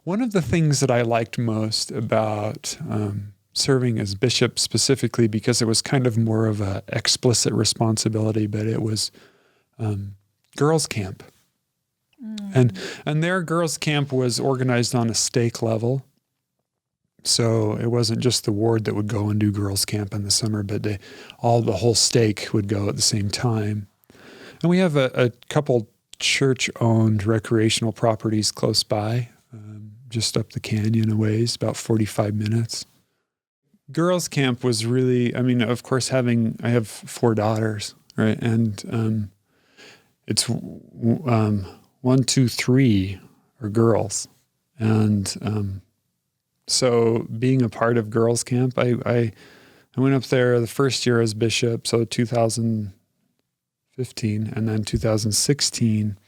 One of the things that I liked most about serving as bishop specifically, because it was kind of more of a explicit responsibility, but it was girls' camp. And their girls' camp was organized on a stake level. So it wasn't just the ward that would go and do girls' camp in the summer, but the whole stake would go at the same time. And we have a couple church-owned recreational properties close by, just up the canyon a ways, about 45 minutes. Girls' camp was really, I mean, of course, I have 4 daughters, right? And it's 1, 2, 3 are girls. And so being a part of girls' camp, I went up there the first year as bishop, so 2015, and then 2016.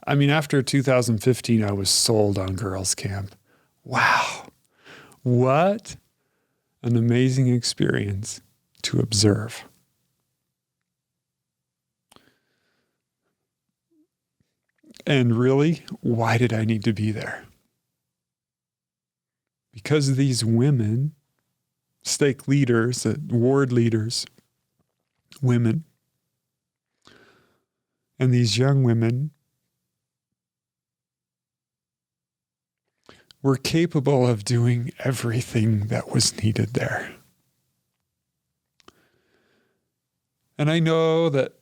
I mean, after 2015, I was sold on girls' camp. Wow. What an amazing experience to observe. And really, why did I need to be there? Because these women, stake leaders, ward leaders, women, and these young women were capable of doing everything that was needed there. And I know that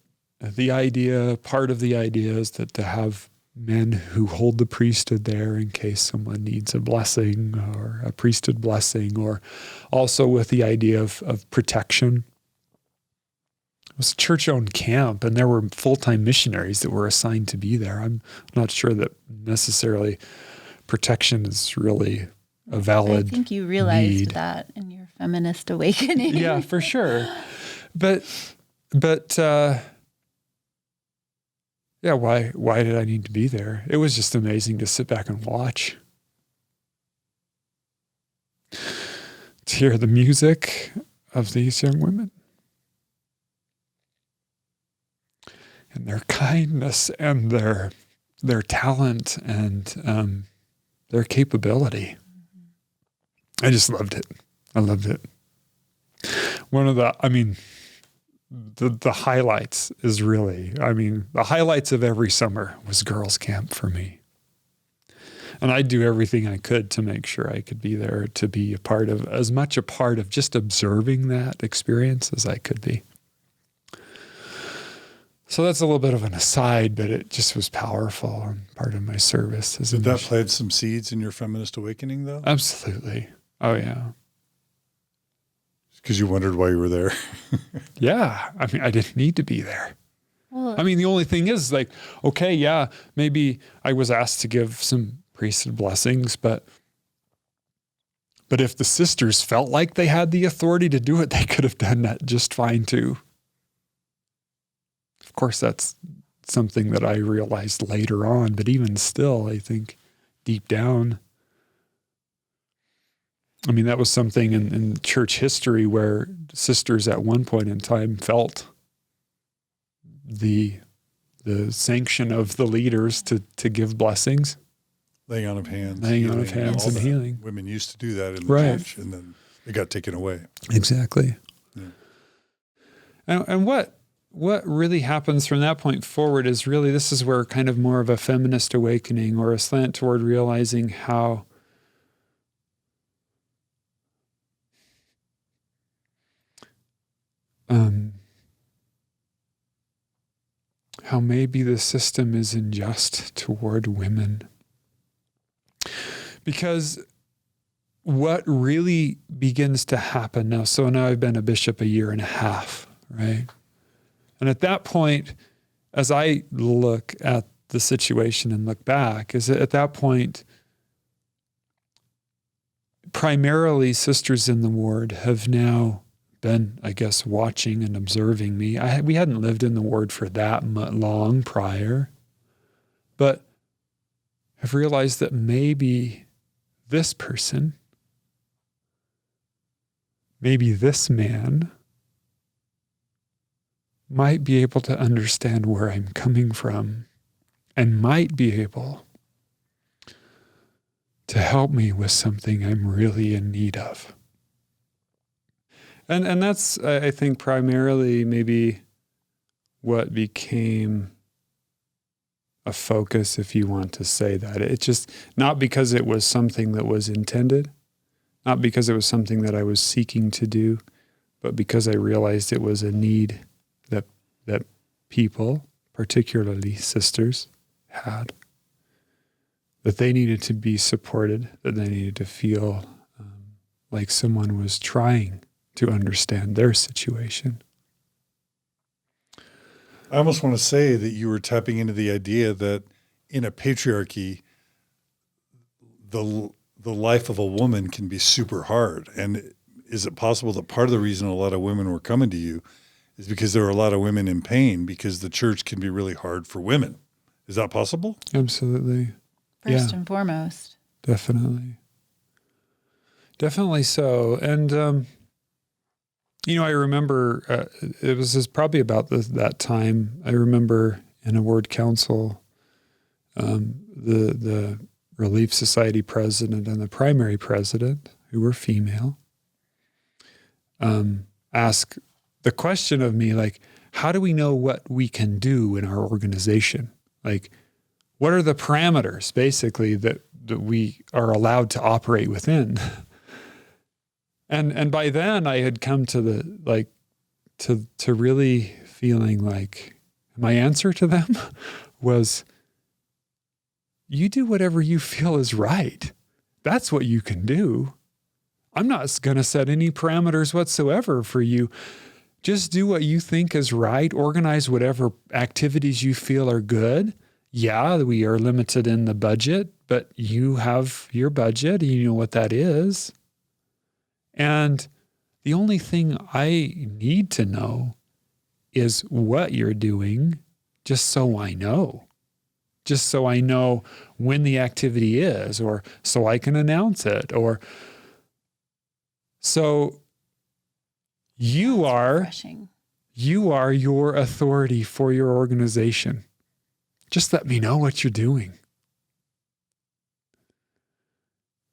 part of the idea is that to have men who hold the priesthood there in case someone needs a blessing or a priesthood blessing, or also with the idea of protection. It was a church-owned camp, and there were full-time missionaries that were assigned to be there. I'm not sure that necessarily protection is really a valid I think you realized need. that in your Feminist Awakening. Yeah, for sure. But yeah, why did I need to be there? It was just amazing to sit back and watch. To hear the music of these young women. And their kindness and their talent and their capability. I just loved it. I loved it. The highlights is really, the highlights of every summer was girls' camp for me. And I'd do everything I could to make sure I could be there, to be as much a part of just observing that experience as I could be. So that's a little bit of an aside, but it just was powerful and part of my service. Did that plant some seeds in your Feminist Awakening, though? Absolutely. Oh, yeah. Because you wondered why you were there. Yeah. I didn't need to be there. Well, the only thing is okay, yeah, maybe I was asked to give some priesthood blessings, but if the sisters felt like they had the authority to do it, they could have done that just fine too. Of course, that's something that I realized later on, but even still, I think deep down, that was something in church history where sisters at one point in time felt the sanction of the leaders to give blessings. Laying on of hands. Laying on of hands and healing. Women used to do that in the church, and then it got taken away. Exactly. Yeah. And what really happens from that point forward is really, this is where kind of more of a feminist awakening or a slant toward realizing how maybe the system is unjust toward women. Because what really begins to happen now, so now I've been a bishop 1.5 years, right? And at that point, as I look at the situation and look back, is at that point, primarily sisters in the ward have now been, I guess, watching and observing me. We hadn't lived in the ward for that long prior, but have realized that maybe this person, maybe this man, might be able to understand where I'm coming from and might be able to help me with something I'm really in need of. And that's, I think, primarily maybe what became a focus, if you want to say that. It just, not because it was something that was intended, not because it was something that I was seeking to do, but because I realized it was a need that people, particularly sisters, had. That they needed to be supported, that they needed to feel like someone was trying to understand their situation. I almost want to say that you were tapping into the idea that in a patriarchy, the life of a woman can be super hard. And is it possible that part of the reason a lot of women were coming to you is because there are a lot of women in pain because the church can be really hard for women? Is that possible? Absolutely. First and foremost. Definitely. Definitely so. And, I remember it was probably about that time. I remember in a word council, the Relief Society president and the primary president, who were female, ask the question of me, like, how do we know what we can do in our organization? Like, what are the parameters, basically, that we are allowed to operate within? And by then I had come to to really feeling like my answer to them was, you do whatever you feel is right. That's what you can do. I'm not going to set any parameters whatsoever for you. Just do what you think is right. Organize whatever activities you feel are good. Yeah, we are limited in the budget, but you have your budget and you know what that is. And the only thing I need to know is what you're doing, just so I know. Just so I know when the activity is, or so I can announce it, or so you are your authority for your organization. Just let me know what you're doing.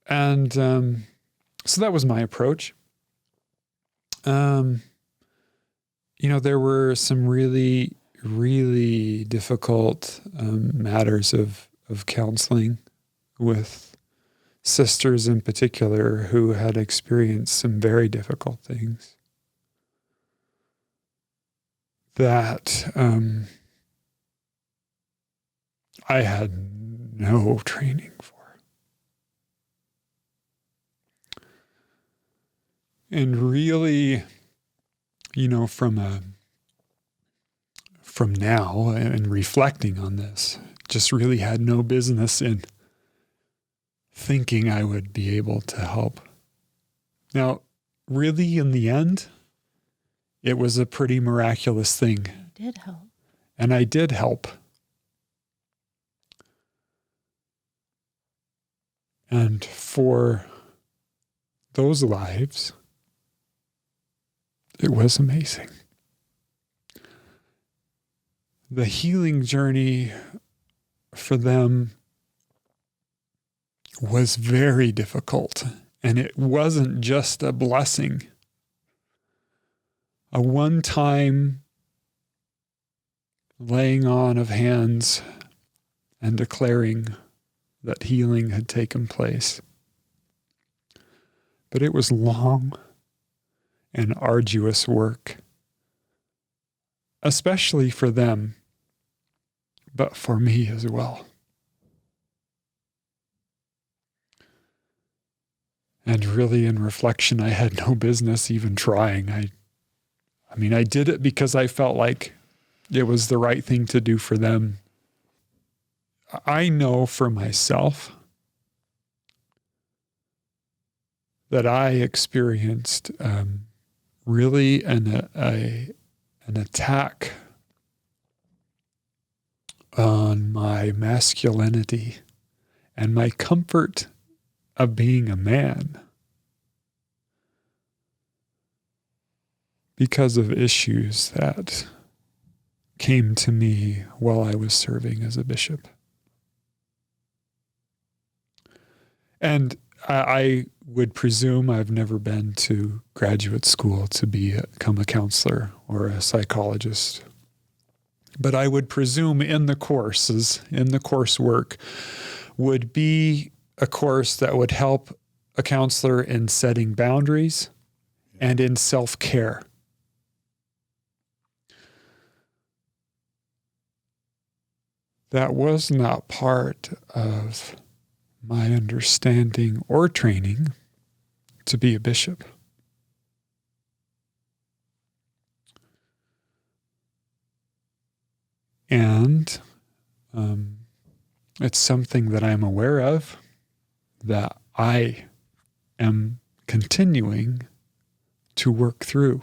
And so that was my approach. There were some really, really difficult matters of counseling with sisters in particular who had experienced some very difficult things that I had no training for. And really, from now and reflecting on this, just really had no business in thinking I would be able to help. Now, really, in the end, it was a pretty miraculous thing. You did help. And I did help. And for those lives, it was amazing. The healing journey for them was very difficult, and it wasn't just a blessing. A one-time laying on of hands and declaring that healing had taken place. But it was long and arduous work, especially for them, but for me as well. And really, in reflection, I had no business even trying. I did it because I felt like it was the right thing to do for them. I know for myself that I experienced really an attack on my masculinity and my comfort of being a man because of issues that came to me while I was serving as a bishop. And I would presume I've never been to graduate school to become a counselor or a psychologist. But I would presume in the courses, in the coursework, would be a course that would help a counselor in setting boundaries and in self-care. That was not part of my understanding or training to be a bishop. And it's something that I'm aware of, that I am continuing to work through.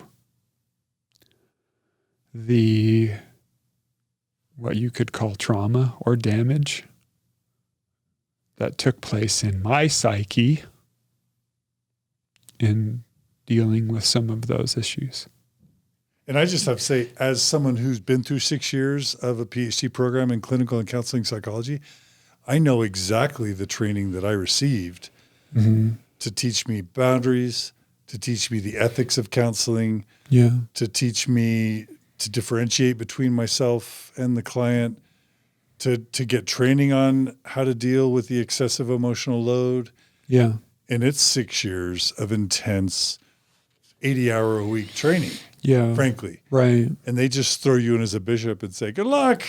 What you could call trauma or damage that took place in my psyche in dealing with some of those issues. And I just have to say, as someone who's been through 6 years of a PhD program in clinical and counseling psychology, I know exactly the training that I received to teach me boundaries, to teach me the ethics of counseling, to teach me to differentiate between myself and the client, to get training on how to deal with the excessive emotional load. Yeah. And it's 6 years of intense 80-hour-a-week training, frankly. Right. And they just throw you in as a bishop and say, good luck.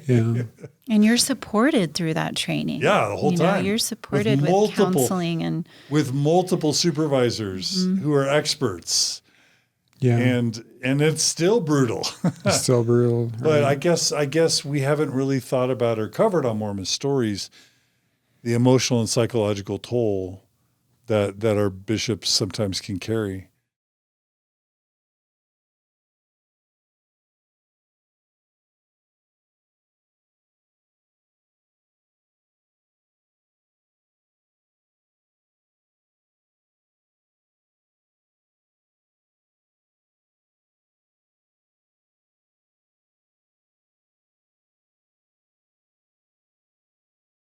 Yeah. And you're supported through that training. Yeah, the whole time. You're supported with counseling and with multiple supervisors who are experts. Yeah. And it's still brutal. It's still brutal. But I guess we haven't really thought about or covered on Mormon Stories the emotional and psychological toll that our bishops sometimes can carry.